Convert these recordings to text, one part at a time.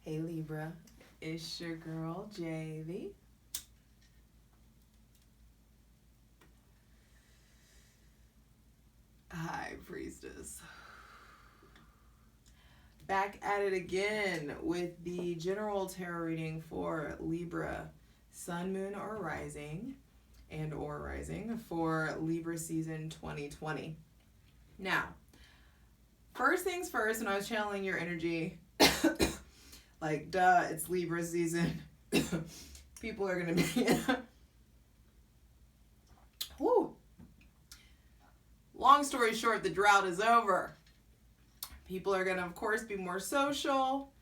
Hey Libra, it's your girl Javy. Hi Priestess. Back at it again with the general tarot reading for Libra, Sun, Moon, or Rising, for Libra season 2020. Now, first things first, when I was channeling your energy, like, duh, it's Libra season. People are going to be... Whew. Long story short, the drought is over. People are going to, of course, be more social.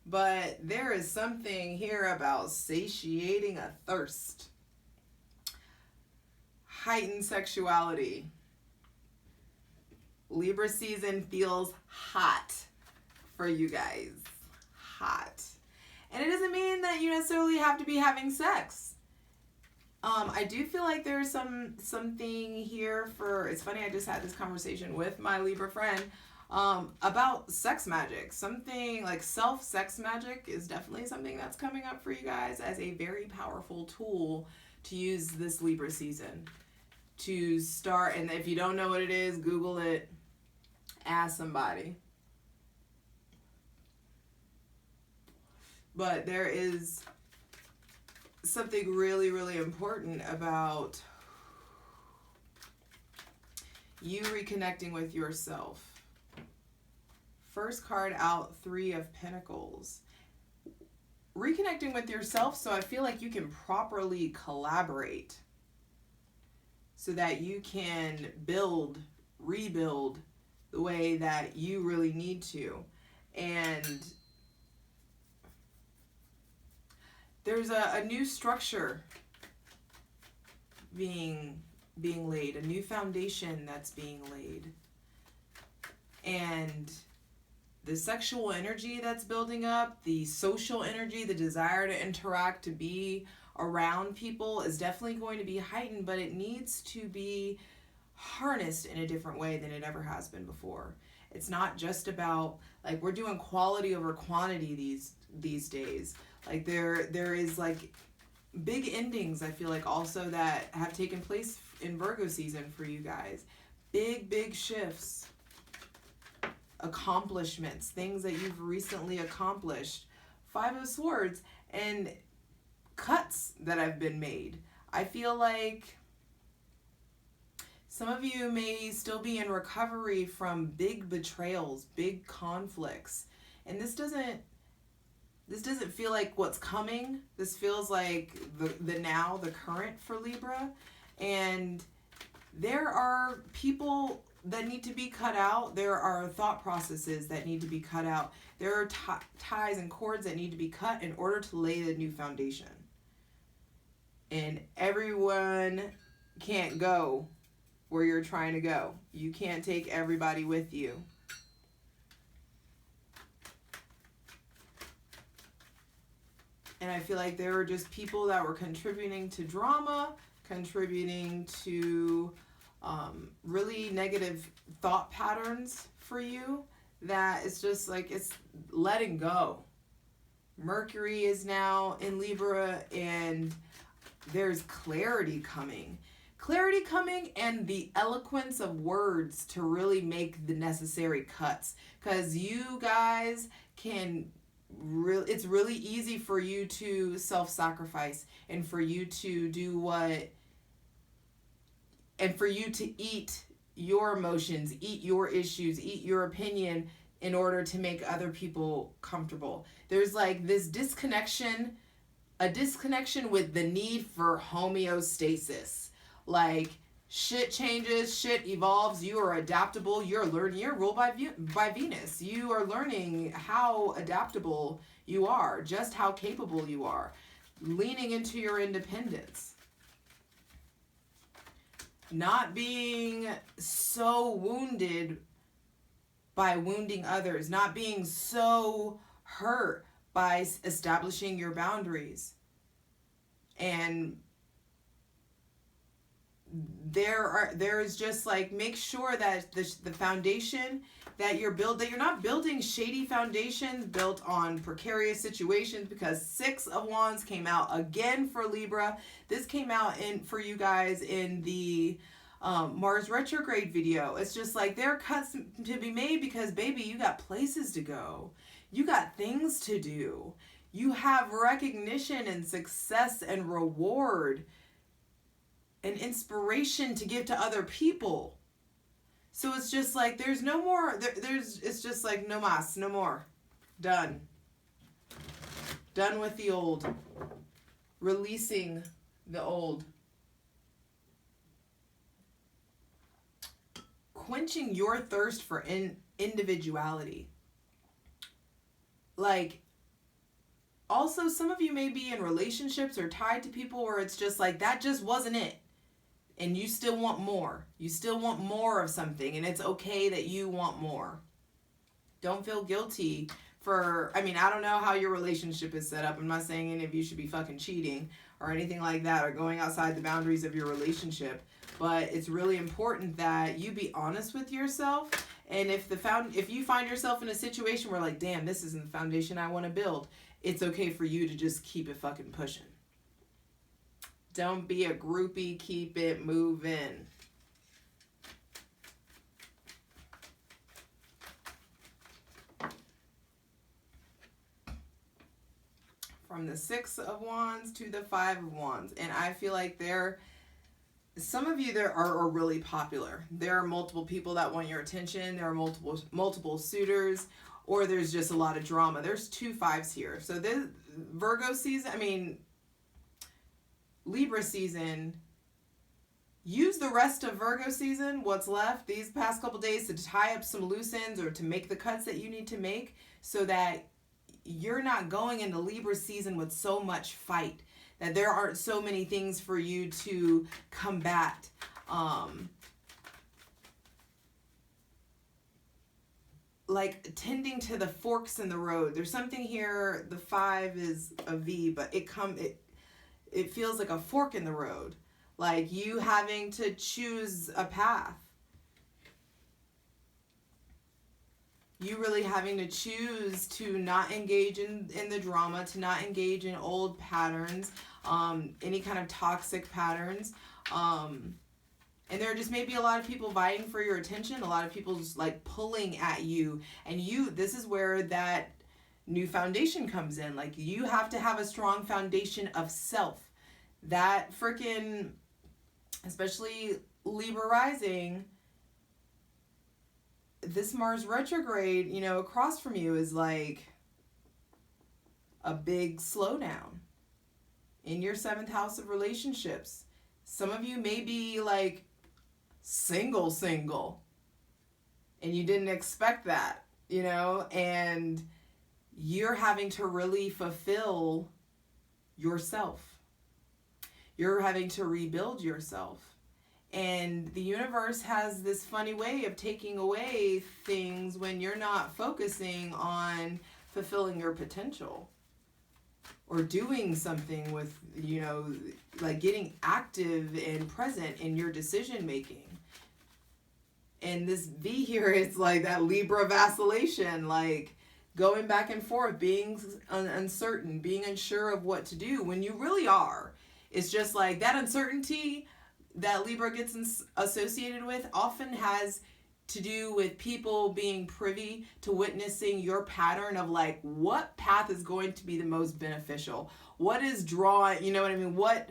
But there is something here about satiating a thirst. Heightened sexuality. Libra season feels hot for you guys. Hot. And it doesn't mean that you necessarily have to be having sex. I do feel like there's something here for, it's funny, I just had this conversation with my Libra friend about sex magic. Something like self-sex magic is definitely something that's coming up for you guys as a very powerful tool to use this Libra season. To start, and if you don't know what it is, Google it, ask somebody. But there is something really, really important about you reconnecting with yourself. First card out, 3 of Pentacles. Reconnecting with yourself so I feel like you can properly collaborate so that you can rebuild the way that you really need to. And there's a new structure being laid, a new foundation that's being laid. And the sexual energy that's building up, the social energy, the desire to interact, to be around people is definitely going to be heightened, but it needs to be harnessed in a different way than it ever has been before. It's not just about, like, we're doing quality over quantity these days. Like there is like big endings, I feel like, also that have taken place in Virgo season for you guys. Big shifts, accomplishments, things that you've recently accomplished. 5 of Swords and cuts that have been made. I feel like some of you may still be in recovery from big betrayals, big conflicts. And this doesn't feel like what's coming. This feels like the now, the current for Libra. And there are people that need to be cut out. There are thought processes that need to be cut out. There are ties and cords that need to be cut in order to lay the new foundation. And everyone can't go where you're trying to go. You can't take everybody with you. And I feel like there were just people that were contributing to drama, contributing to really negative thought patterns for you, that it's just like, it's letting go. Mercury is now in Libra, and there's clarity coming. Clarity coming, and the eloquence of words to really make the necessary cuts. Because you guys can... it's really easy for you to self-sacrifice and for you to do what, and for you to eat your emotions, eat your issues, eat your opinion in order to make other people comfortable. There's like this disconnection, a disconnection with the need for homeostasis. Like, shit changes, shit evolves, you are adaptable, you're learning, you're ruled by Venus. You are learning how adaptable you are, just how capable you are, leaning into your independence. Not being so wounded by wounding others, not being so hurt by establishing your boundaries. And there is just like, make sure that the foundation that you're not building shady foundations built on precarious situations, because 6 of Wands came out again for Libra. This came out for you guys in the Mars retrograde video. It's just like, there are cuts to be made because, baby, you got places to go. You got things to do. You have recognition and success and reward and inspiration to give to other people. So it's just like, there's no more, it's just like, no mas, no more. Done. Done with the old. Releasing the old. Quenching your thirst for individuality. Like, also, some of you may be in relationships or tied to people where it's just like, that just wasn't it. And you still want more. You still want more of something. And it's okay that you want more. Don't feel guilty for, I mean, I don't know how your relationship is set up. I'm not saying any of you should be fucking cheating or anything like that, or going outside the boundaries of your relationship. But it's really important that you be honest with yourself. And if you find yourself in a situation where, like, damn, this isn't the foundation I want to build, it's okay for you to just keep it fucking pushing. Don't be a groupie. Keep it moving. From the 6 of Wands to the 5 of Wands. And I feel like some of you there are really popular. There are multiple people that want your attention. There are multiple suitors. Or there's just a lot of drama. There's 2 5s here. So this Virgo season, Libra season, use the rest of Virgo season, what's left, these past couple days, to tie up some loose ends or to make the cuts that you need to make, so that you're not going into Libra season with so much fight, that there aren't so many things for you to combat. Like tending to the forks in the road. There's something here, the 5 is a V, but it feels like a fork in the road. Like you having to choose a path. You really having to choose to not engage in the drama, to not engage in old patterns, any kind of toxic patterns. And there just may be a lot of people vying for your attention, a lot of people just like pulling at you. And this is where that new foundation comes in. Like, you have to have a strong foundation of self. That freaking, especially Libra rising, this Mars retrograde, across from you is like a big slowdown in your 7th house of relationships. Some of you may be like single, and you didn't expect that, and you're having to really fulfill yourself. You're having to rebuild yourself. And the universe has this funny way of taking away things when you're not focusing on fulfilling your potential or doing something with, like getting active and present in your decision making. And this V here, it's like that Libra vacillation, like going back and forth, being uncertain, being unsure of what to do when you really are. It's just like that uncertainty that Libra gets associated with often has to do with people being privy to witnessing your pattern of like, what path is going to be the most beneficial? What is drawing, you know what I mean? What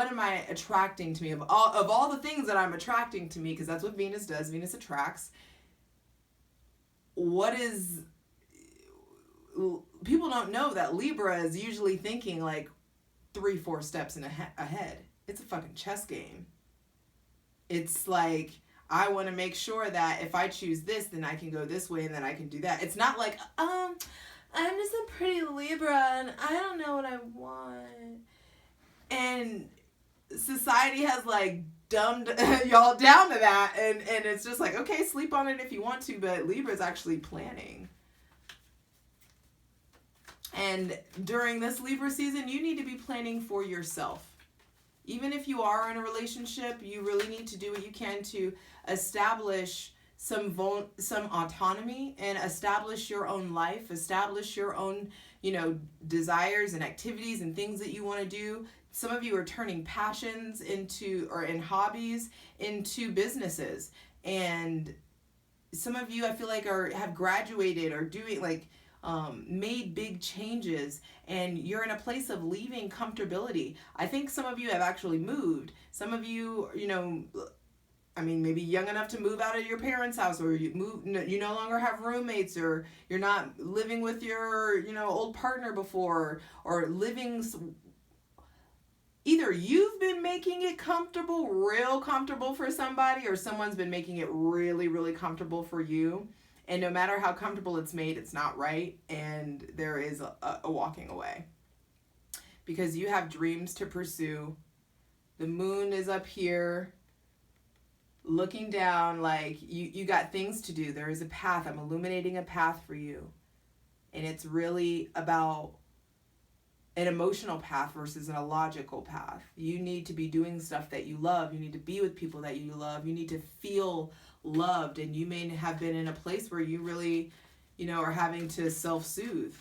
am I attracting to me? Of all the things that I'm attracting to me, because that's what Venus does. Venus attracts. People don't know that Libra is usually thinking like 3-4 steps ahead. It's a fucking chess game. It's like, I want to make sure that if I choose this, then I can go this way and then I can do that. It's not like, I'm just a pretty Libra and I don't know what I want. And society has like dumbed y'all down to that. And it's just like, okay, sleep on it if you want to, but Libra's actually planning. And during this Libra season, you need to be planning for yourself. even if you are in a relationship, you really need to do what you can to establish some autonomy and establish your own life, establish your own, desires and activities and things that you want to do. Some of you are turning passions and hobbies into businesses. And some of you, I feel like, have graduated or doing made big changes, and you're in a place of leaving comfortability. I think some of you have actually moved. Some of you, maybe young enough to move out of your parents' house, or you no longer have roommates, or you're not living with your, old partner before, or living. Either you've been making it comfortable, real comfortable for somebody, or someone's been making it really, really comfortable for you. And no matter how comfortable it's made, it's not right. And there is a walking away. Because you have dreams to pursue. The moon is up here looking down, like you got things to do. There is a path. I'm illuminating a path for you. And it's really about an emotional path versus a logical path. You need to be doing stuff that you love. You need to be with people that you love. You need to feel loved. And you may have been in a place where you really, are having to self-soothe.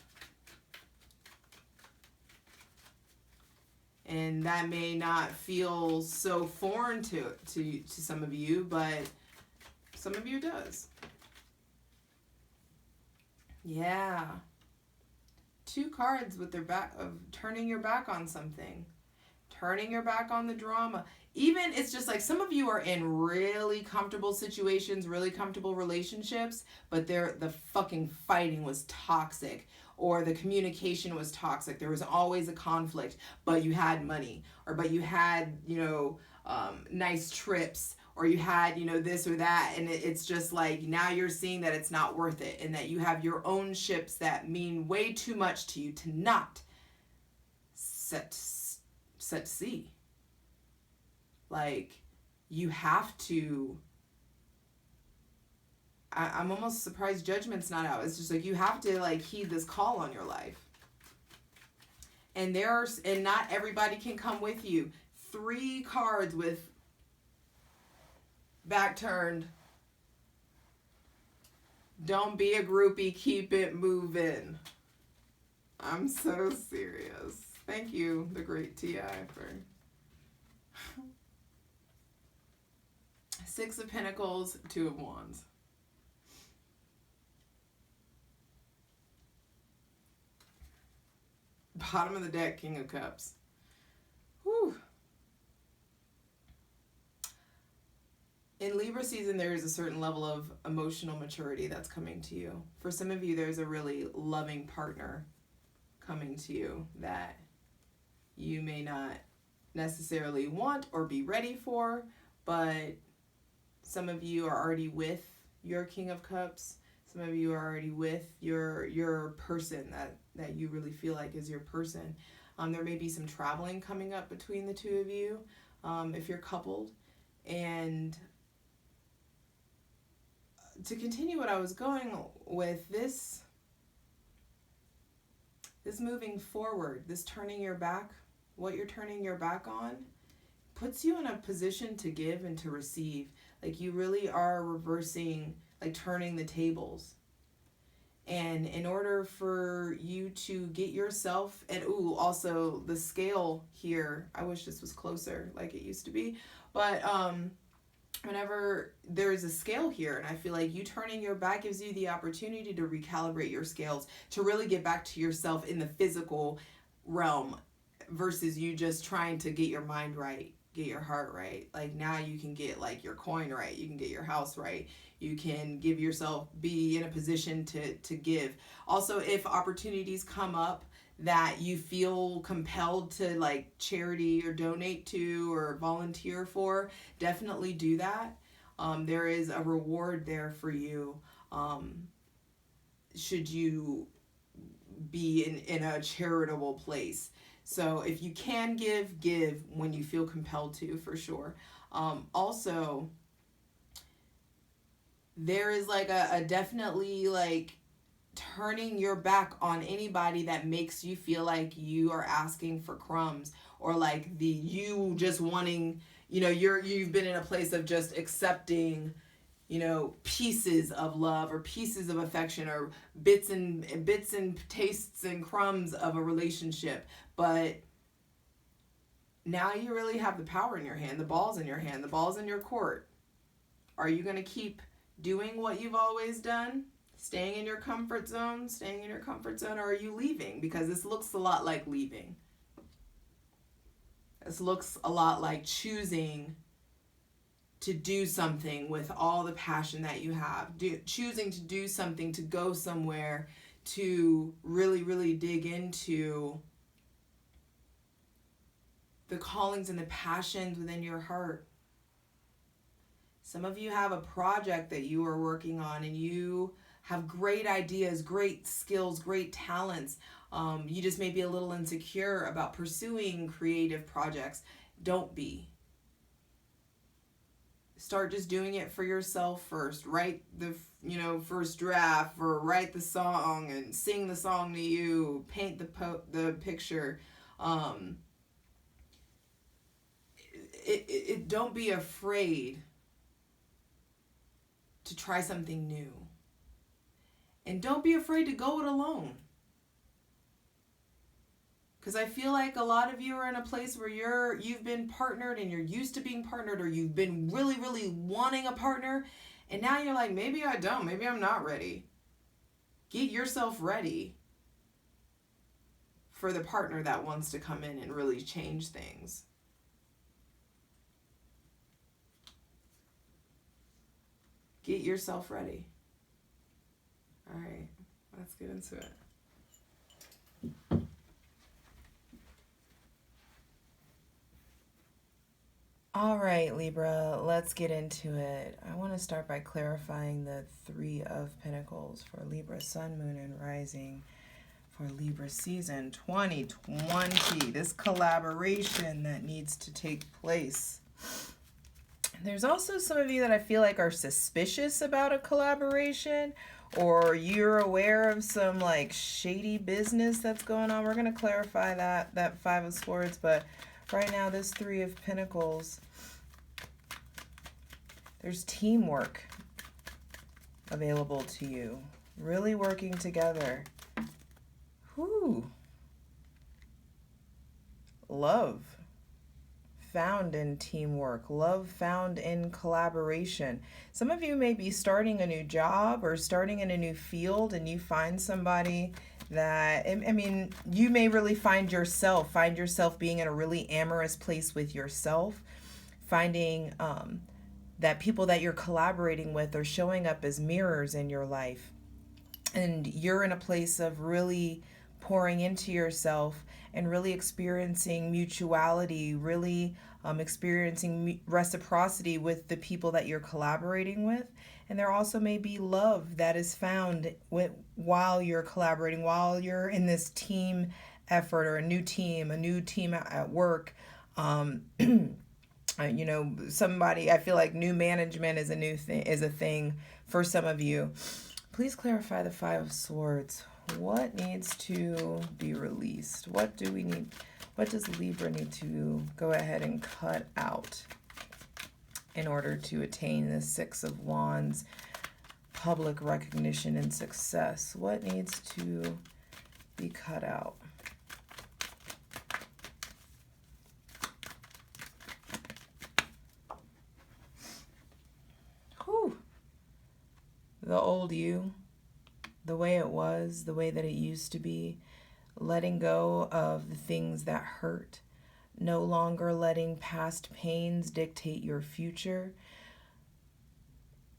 And that may not feel so foreign to some of you, but some of you does. Yeah. 2 cards with their back of turning your back on something, turning your back on the drama. Even it's just like some of you are in really comfortable situations, really comfortable relationships, but the fucking fighting was toxic, or the communication was toxic. There was always a conflict, but you had money, or but you had, nice trips, or you had, this or that. And it's just like, now you're seeing that it's not worth it, and that you have your own ships that mean way too much to you to not set sea. Like, you have to, I'm almost surprised Judgment's not out. It's just like, you have to heed this call on your life. And not everybody can come with you. 3 cards with back turned. Don't be a groupie, keep it moving. I'm so serious. Thank you, the great T.I. for 6 of Pentacles, 2 of Wands. Bottom of the deck, King of Cups. Whew. In Libra season, there is a certain level of emotional maturity that's coming to you. For some of you, there's a really loving partner coming to you that you may not necessarily want or be ready for, but some of you are already with your King of Cups. Some of you are already with your person that you really feel like is your person. There may be some traveling coming up between the 2 of you, if you're coupled. And to continue what I was going with, this moving forward, this turning your back, what you're turning your back on, puts you in a position to give and to receive. Like, you really are reversing, turning the tables. And in order for you to get yourself, and also the scale here, I wish this was closer like it used to be, but whenever there's a scale here, and I feel like you turning your back gives you the opportunity to recalibrate your scales, to really get back to yourself in the physical realm, versus you just trying to get your mind right, get your heart right. Like, now you can get your coin right, you can get your house right, you can give yourself, be in a position to give. Also, if opportunities come up that you feel compelled to charity or donate to or volunteer for, definitely do that. There is a reward there for you, should you be in a charitable place. So if you can give when you feel compelled to, for sure. Also, there is a definitely turning your back on anybody that makes you feel like you are asking for crumbs, or like you just wanting, you've been in a place of just accepting, pieces of love or pieces of affection or bits and tastes and crumbs of a relationship. But now you really have the power in your hand. The ball's in your hand. The ball's in your court. Are you going to keep doing what you've always done? Staying in your comfort zone? Or are you leaving? Because this looks a lot like leaving. This looks a lot like choosing to do something with all the passion that you have. Choosing to do something, to go somewhere, to really, really dig into the callings and the passions within your heart. Some of you have a project that you are working on, and you have great ideas, great skills, great talents. You just may be a little insecure about pursuing creative projects. Don't be. Start just doing it for yourself first. Write the first draft, or write the song and sing the song to you. Paint the picture. Don't be afraid to try something new. And don't be afraid to go it alone. Because I feel like a lot of you are in a place where you've been partnered and you're used to being partnered, or you've been really, really wanting a partner, and now you're like, maybe I don't, maybe I'm not ready. Get yourself ready for the partner that wants to come in and really change things. Get yourself ready. All right, let's get into it. All right, Libra, let's get into it. I want to start by clarifying the 3 of Pentacles for Libra, Sun, Moon, and Rising for Libra season 2020. This collaboration that needs to take place. There's also some of you that I feel like are suspicious about a collaboration, or you're aware of some like shady business that's going on. We're going to clarify that 5 of Swords, but right now this 3 of Pentacles, there's teamwork available to you. Really working together. Whew. Love found in teamwork. Love found in collaboration. Some of you may be starting a new job or starting in a new field, and you find somebody that, I mean, you may really find yourself being in a really amorous place with yourself, finding that people that you're collaborating with are showing up as mirrors in your life, and you're in a place of really pouring into yourself and really experiencing mutuality, really experiencing reciprocity with the people that you're collaborating with. And there also may be love that is found while you're collaborating, while you're in this team effort, or a new team at work. Somebody, I feel like new management is a thing for some of you. Please clarify the 5 of Swords. What needs to be released? What do we need? What does Libra need to go ahead and cut out in order to attain the 6 of Wands, public recognition and success? What needs to be cut out? Whew. The old you, the way it was, the way that it used to be, letting go of the things that hurt, no longer letting past pains dictate your future.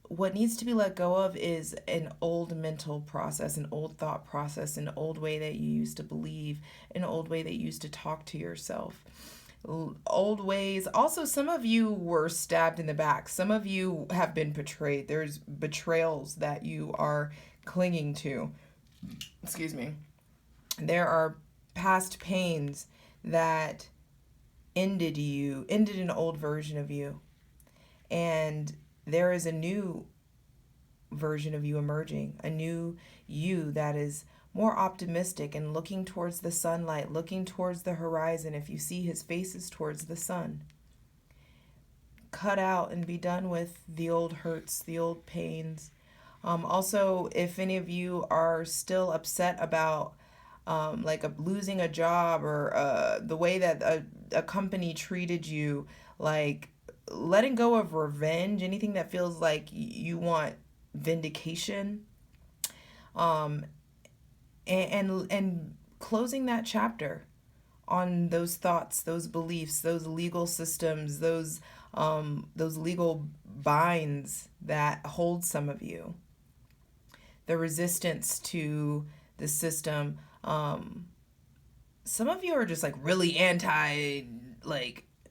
What needs to be let go of is an old mental process, an old thought process, an old way that you used to believe, an old way that you used to talk to yourself. Old ways. Also, some of you were stabbed in the back. Some of you have been betrayed. There's betrayals that you are clinging to. Excuse me. There are past pains that ended an old version of you. And there is a new version of you emerging, a new you that is more optimistic and looking towards the sunlight, looking towards the horizon. If you see his face is towards the sun. Cut out and be done with the old hurts, the old pains. Also, if any of you are still upset about losing a job or the way that a company treated you, like letting go of revenge, anything that feels like you want vindication, and closing that chapter on those thoughts, those beliefs, those legal systems, those legal binds that hold some of you. The resistance to the system. Some of you are just like really anti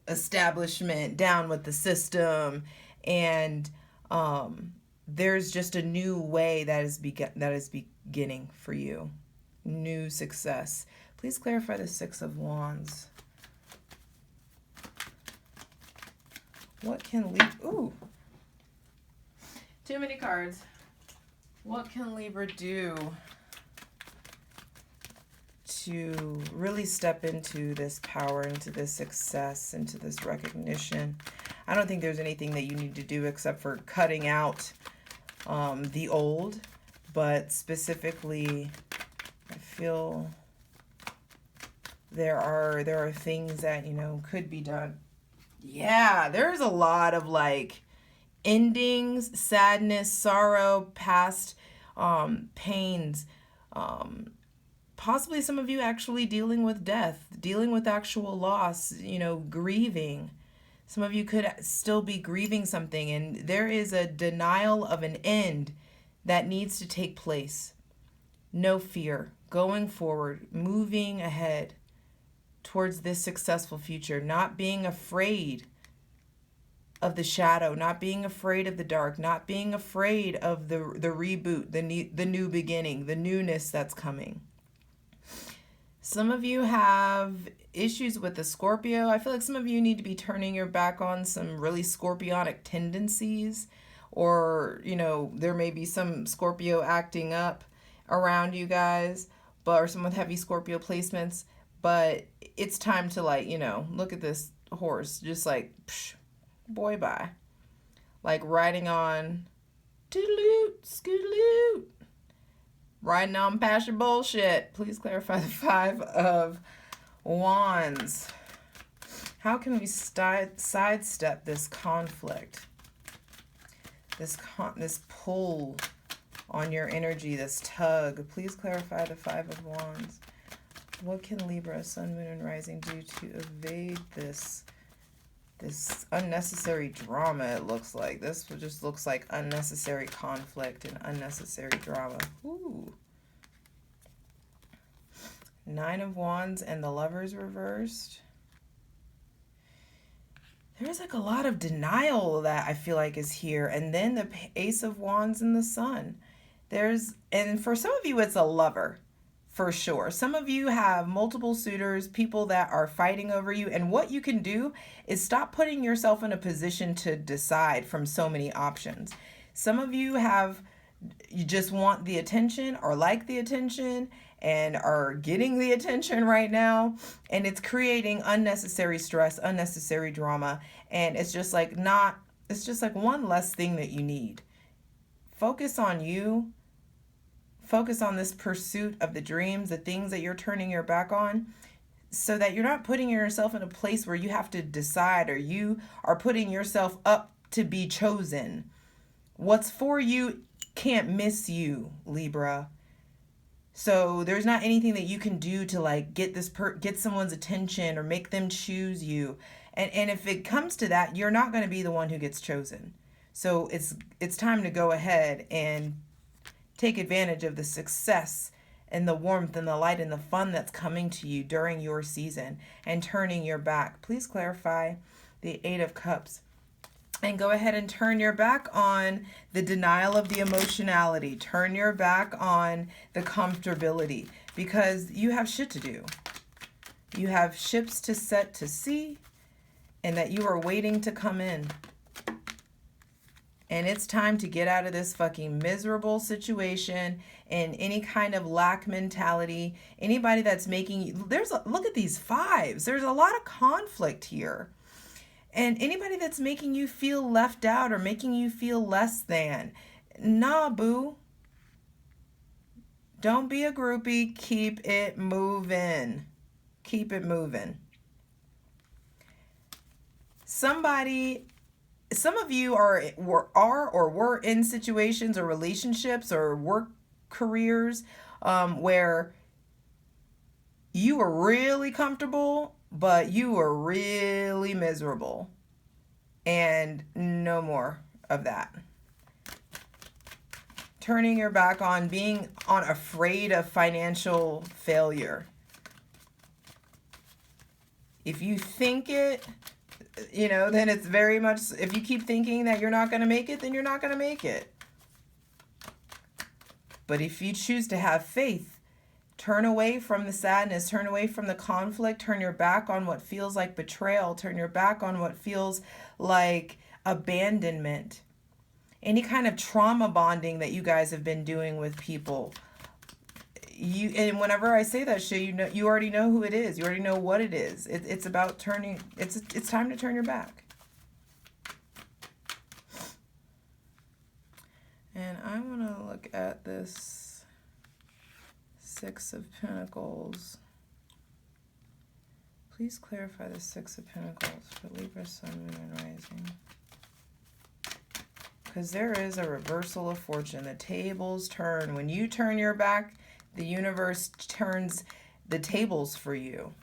establishment, down with the system, and there's just a new way that is beginning for you. New success. Please clarify the Six of Wands. What can Libra... Ooh. Too many cards. What can Libra do to really step into this power, into this success, into this recognition? I don't think there's anything that you need to do except for cutting out the old, but specifically, I feel there are things that, could be done. Yeah, there's a lot of endings, sadness, sorrow, past pains. Possibly some of you actually dealing with death, dealing with actual loss, grieving. Some of you could still be grieving something, and there is a denial of an end that needs to take place. No fear, going forward, moving ahead towards this successful future, not being afraid of the shadow, not being afraid of the dark, not being afraid of the reboot, the new beginning, the newness that's coming. Some of you have issues with the Scorpio. I feel like some of you need to be turning your back on some really scorpionic tendencies, or, there may be some Scorpio acting up around you guys, or some with heavy Scorpio placements. But it's time to look at this horse, just psh, boy, bye. Like riding on toodaloot, scootaloot, riding on past your bullshit. Please clarify the Five of Wands. How can we sidestep this conflict? This pull on your energy, this tug. Please clarify the Five of Wands. What can Libra, Sun, Moon, and Rising do to evade this unnecessary drama? It looks like this just looks like unnecessary conflict and unnecessary drama. Ooh. Nine of Wands and the Lovers reversed. There's a lot of denial that I feel like is here, and then the Ace of Wands and the Sun. And for some of you, it's a lover. For sure. Some of you have multiple suitors, people that are fighting over you. And what you can do is stop putting yourself in a position to decide from so many options. Some of you just want the attention or like the attention and are getting the attention right now. And it's creating unnecessary stress, unnecessary drama. And it's just one less thing that you need. Focus on you. Focus on this pursuit of the dreams, the things that you're turning your back on, so that you're not putting yourself in a place where you have to decide, or you are putting yourself up to be chosen. What's for you can't miss you, Libra. So there's not anything that you can do to get someone's attention or make them choose you. And if it comes to that, you're not going to be the one who gets chosen. So it's time to go ahead and take advantage of the success and the warmth and the light and the fun that's coming to you during your season, and turning your back. Please clarify the Eight of Cups. And go ahead and turn your back on the denial of the emotionality. Turn your back on the comfortability, because you have shit to do. You have ships to set to sea, and that you are waiting to come in. And it's time to get out of this fucking miserable situation and any kind of lack mentality. Anybody that's making you, look at these fives. There's a lot of conflict here. And anybody that's making you feel left out or making you feel less than, nah, boo. Don't be a groupie. Keep it moving. Keep it moving. Some of you were in situations or relationships or work careers where you were really comfortable, but you were really miserable. And no more of that. Turning your back on being afraid of financial failure. If you think it, then it's very much, if you keep thinking that you're not going to make it, then you're not going to make it. But if you choose to have faith, turn away from the sadness, turn away from the conflict, turn your back on what feels like betrayal, turn your back on what feels like abandonment. Any kind of trauma bonding that you guys have been doing with people. And whenever I say that shit, you already know who it is. You already know what it is. It's about turning, it's time to turn your back. And I want to look at this Six of Pentacles. Please clarify the Six of Pentacles for Libra, Sun, Moon, and Rising. Because there is a reversal of fortune. The tables turn. When you turn your back, the universe turns the tables for you.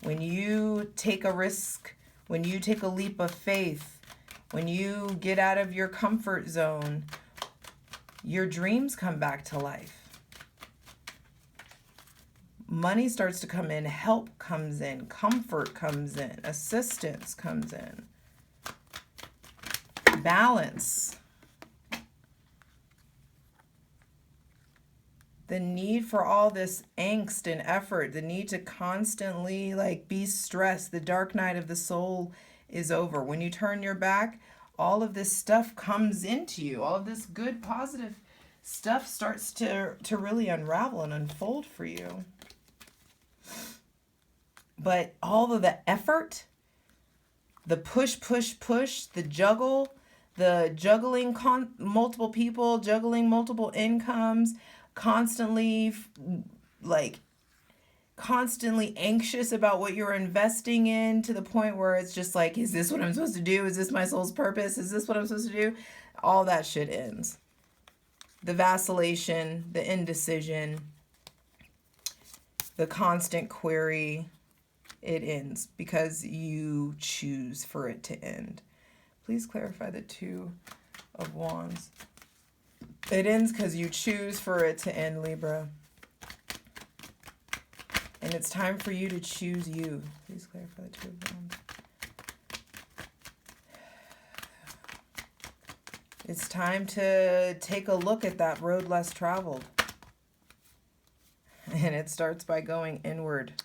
When you take a risk, when you take a leap of faith, when you get out of your comfort zone, your dreams come back to life. Money starts to come in, help comes in, comfort comes in, assistance comes in. Balance. The need for all this angst and effort, the need to constantly be stressed, the dark night of the soul is over. When you turn your back, all of this stuff comes into you. All of this good, positive stuff starts to really unravel and unfold for you. But all of the effort, the push, the juggling multiple people, juggling multiple incomes, constantly anxious about what you're investing in, to the point where it's just like, is this what I'm supposed to do? Is this my soul's purpose? Is this what I'm supposed to do? All that shit ends. The vacillation, the indecision, the constant query, it ends because you choose for it to end. Please clarify the Two of Wands. It ends because you choose for it to end, Libra. And it's time for you to choose you. Please clarify the Two of Wands. It's time to take a look at that road less traveled. And it starts by going inward.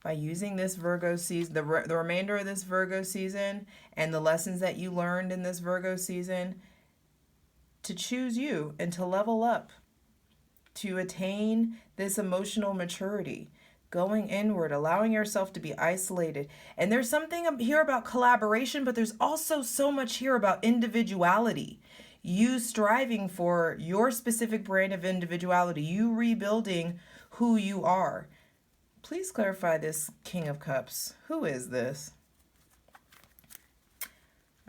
By using this Virgo season, the remainder of this Virgo season, and the lessons that you learned in this Virgo season, to choose you and to level up, to attain this emotional maturity, going inward, allowing yourself to be isolated. And there's something here about collaboration, but there's also so much here about individuality. You striving for your specific brand of individuality, you rebuilding who you are. Please clarify this King of Cups. Who is this?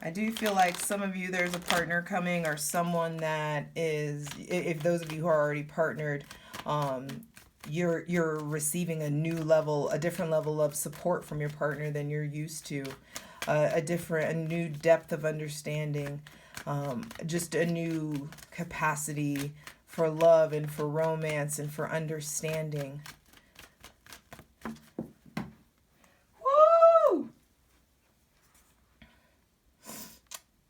I do feel like some of you, there's a partner coming, or someone that is, if those of you who are already partnered, you're receiving a different level of support from your partner than you're used to, a new depth of understanding, just a new capacity for love and for romance and for understanding.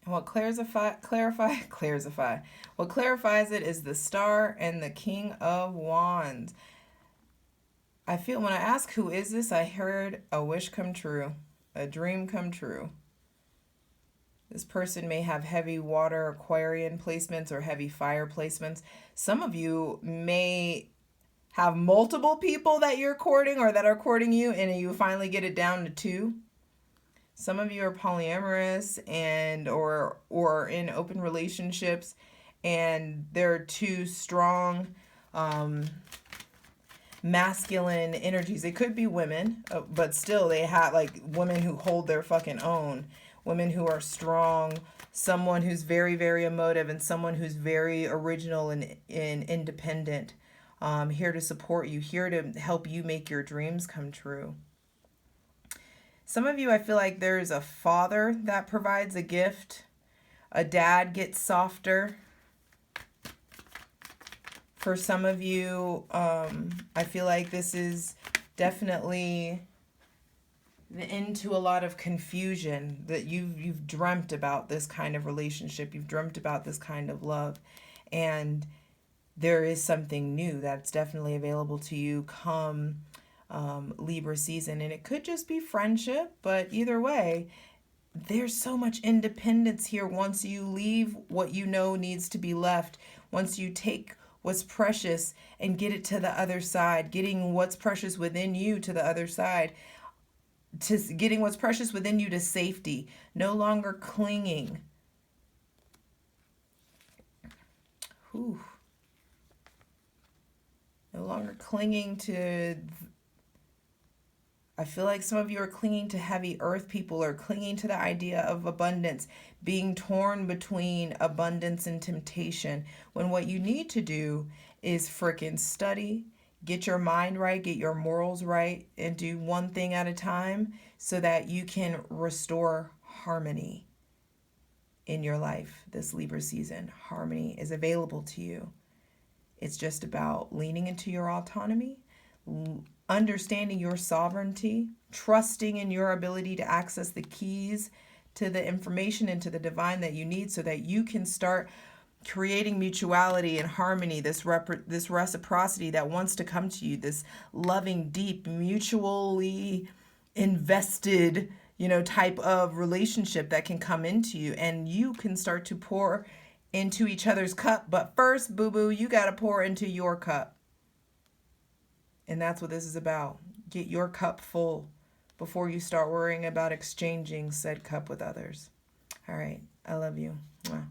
What What clarifies it is the Star and the King of Wands. I feel when I ask who is this, I heard a wish come true, a dream come true. This person may have heavy water Aquarian placements or heavy fire placements. Some of you may have multiple people that you're courting or that are courting you, and you finally get it down to 2. Some of you are polyamorous and or in open relationships, and they're 2 strong masculine energies. They could be women, but still they have like women who hold their fucking own, women who are strong, someone who's very, very emotive, and someone who's very original and independent. Here to support you, here to help you make your dreams come true. Some of you, I feel like there's a father that provides a gift. A dad gets softer. For some of you, I feel like this is definitely into a lot of confusion, that you've dreamt about this kind of relationship. You've dreamt about this kind of love. And there is something new that's definitely available to you come Libra season. And it could just be friendship, but either way, there's so much independence here once you leave what you know needs to be left. Once you take what's precious and get it to the other side, getting what's precious within you to the other side, to getting what's precious within you to safety, no longer clinging. Whew. No longer clinging to, I feel like some of you are clinging to heavy earth people, or clinging to the idea of abundance, being torn between abundance and temptation, when what you need to do is frickin' study, get your mind right, get your morals right, and do one thing at a time so that you can restore harmony in your life. This Libra season, harmony is available to you. It's just about leaning into your autonomy, understanding your sovereignty, trusting in your ability to access the keys to the information and to the divine that you need, so that you can start creating mutuality and harmony, this reciprocity that wants to come to you, this loving, deep, mutually invested, type of relationship that can come into you, and you can start to pour into each other's cup. But first, boo-boo, you got to pour into your cup. And that's what this is about. Get your cup full before you start worrying about exchanging said cup with others. All right. I love you. Mwah.